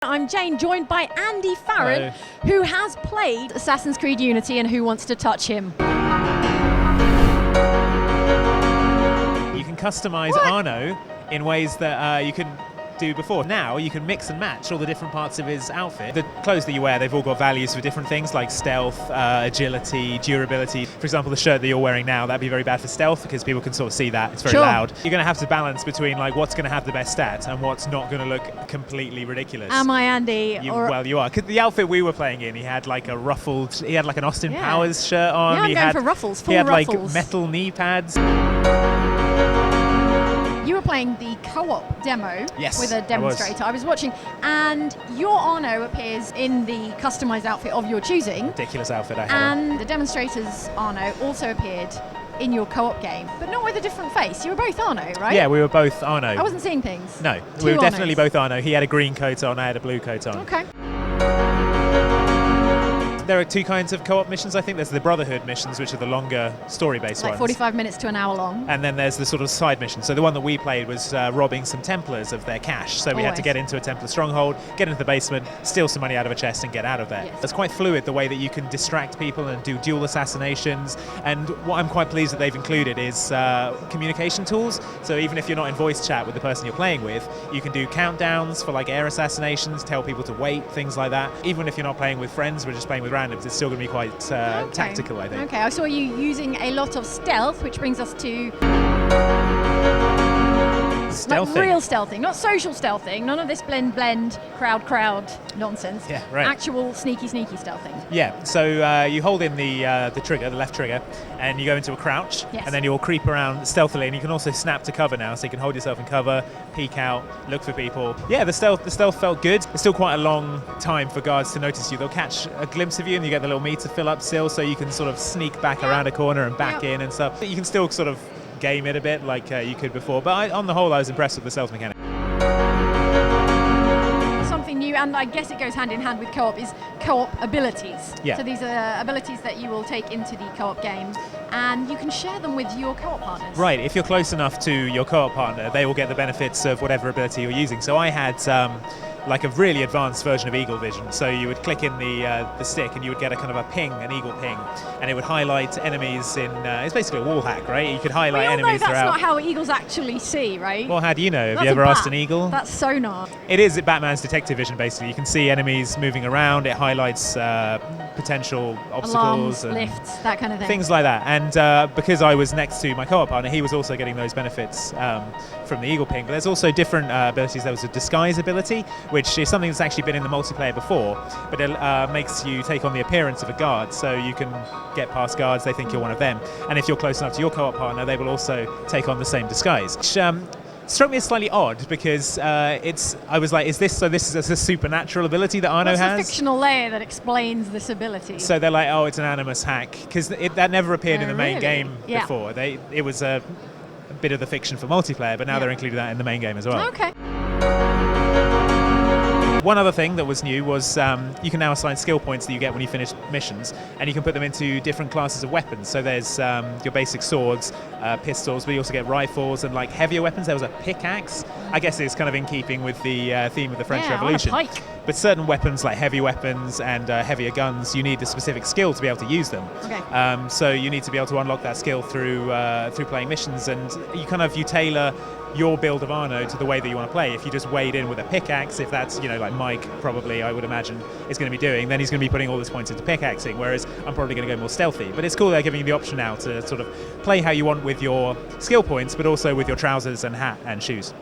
I'm Jane, joined by Andy Farron, who has played Assassin's Creed Unity and Who Wants to Touch Him. You can customize Arno in ways that you can do before. Now you can mix and match all the different parts of his outfit. The clothes that you wear, they've all got values for different things like stealth, agility, durability. For example, the shirt that you're wearing now, that'd be very bad for stealth because people can sort of see that. It's very loud. You're going to have to balance between like what's going to have the best stat and what's not going to look completely ridiculous. Am I, Andy? Well, you are. 'Cause the outfit we were playing in, he had like a ruffled, he had like an Austin Powers shirt on. Yeah, I'm going for ruffles, full ruffles. He had ruffles. like metal knee pads. You were playing the co-op demo with a demonstrator. I was watching, and your Arno appears in the customized outfit of your choosing. Ridiculous outfit I had. And the demonstrator's Arno also appeared in your co-op game, but not with a different face. You were both Arno, right? Yeah, we were both Arno. I wasn't seeing things. No, we were definitely both Arno. He had a green coat on, I had a blue coat on. Okay. There are two kinds of co-op missions, I think. There's the Brotherhood missions, which are the longer story-based ones. Like 45 minutes to an hour long. And then there's the sort of side missions. So the one that we played was robbing some Templars of their cash. So we had to get into a Templar stronghold, get into the basement, steal some money out of a chest and get out of there. Yes. It's quite fluid, the way that you can distract people and do dual assassinations. And what I'm quite pleased that they've included is communication tools. So even if you're not in voice chat with the person you're playing with, you can do countdowns for like air assassinations, tell people to wait, things like that. Even if you're not playing with friends, we're just playing with randoms, it's still going to be quite tactical, I think. Okay, I saw you using a lot of stealth, which brings us to Stealthing. like real stealthing, not social stealthing, none of this blend, crowd nonsense. Yeah, right. Actual sneaky stealthing. Yeah, so you hold in the trigger, the left trigger, and you go into a crouch, and then you'll creep around stealthily, and you can also snap to cover now, so you can hold yourself in cover, peek out, look for people. Yeah, the stealth felt good. It's still quite a long time for guards to notice you. They'll catch a glimpse of you, and you get the little meter fill up still, so you can sort of sneak back around a corner and back in and stuff. You can still sort of game it a bit like you could before, but on the whole I was impressed with the stealth mechanic. Something new, and I guess it goes hand in hand with co-op, is co-op abilities. Yeah. So these are abilities that you will take into the co-op game, and you can share them with your co-op partners. Right, if you're close enough to your co-op partner, they will get the benefits of whatever ability you're using. So I had like a really advanced version of Eagle Vision. So you would click in the stick and you would get a kind of a ping, an eagle ping, and it would highlight enemies in, it's basically a wall hack, right? You could highlight enemies throughout. That's not how eagles actually see, right? Well, how do you know? Have you ever asked an eagle? That's sonar. It is Batman's detective vision, basically. You can see enemies moving around, it highlights potential obstacles. Alarms, and lifts, that kind of thing. Things like that. And because I was next to my co-op partner, he was also getting those benefits from the Eagle Ping. But there's also different abilities. There was a disguise ability, which is something that's actually been in the multiplayer before, but it makes you take on the appearance of a guard, so you can get past guards, they think you're one of them. And if you're close enough to your co-op partner, they will also take on the same disguise. Which, struck me as slightly odd because I was like, is this a supernatural ability that Arno has? What's the fictional layer that explains this ability? So they're like, oh, it's an Animus hack, because that never appeared in the main game before. It was a bit of the fiction for multiplayer, but now they're including that in the main game as well. Okay. One other thing that was new was you can now assign skill points that you get when you finish missions, and you can put them into different classes of weapons. So there's your basic swords, pistols, but you also get rifles and like heavier weapons. There was a pickaxe. I guess it's kind of in keeping with the theme of the French Revolution. On a pike. But certain weapons like heavy weapons and heavier guns, you need a specific skill to be able to use them. Okay. So you need to be able to unlock that skill through playing missions, and you tailor your build of Arno to the way that you want to play. If you just wade in with a pickaxe, if that's like Mike probably I would imagine is going to be doing, then he's going to be putting all his points into pickaxing, whereas I'm probably going to go more stealthy. But it's cool they're giving you the option now to sort of play how you want with your skill points, but also with your trousers and hat and shoes.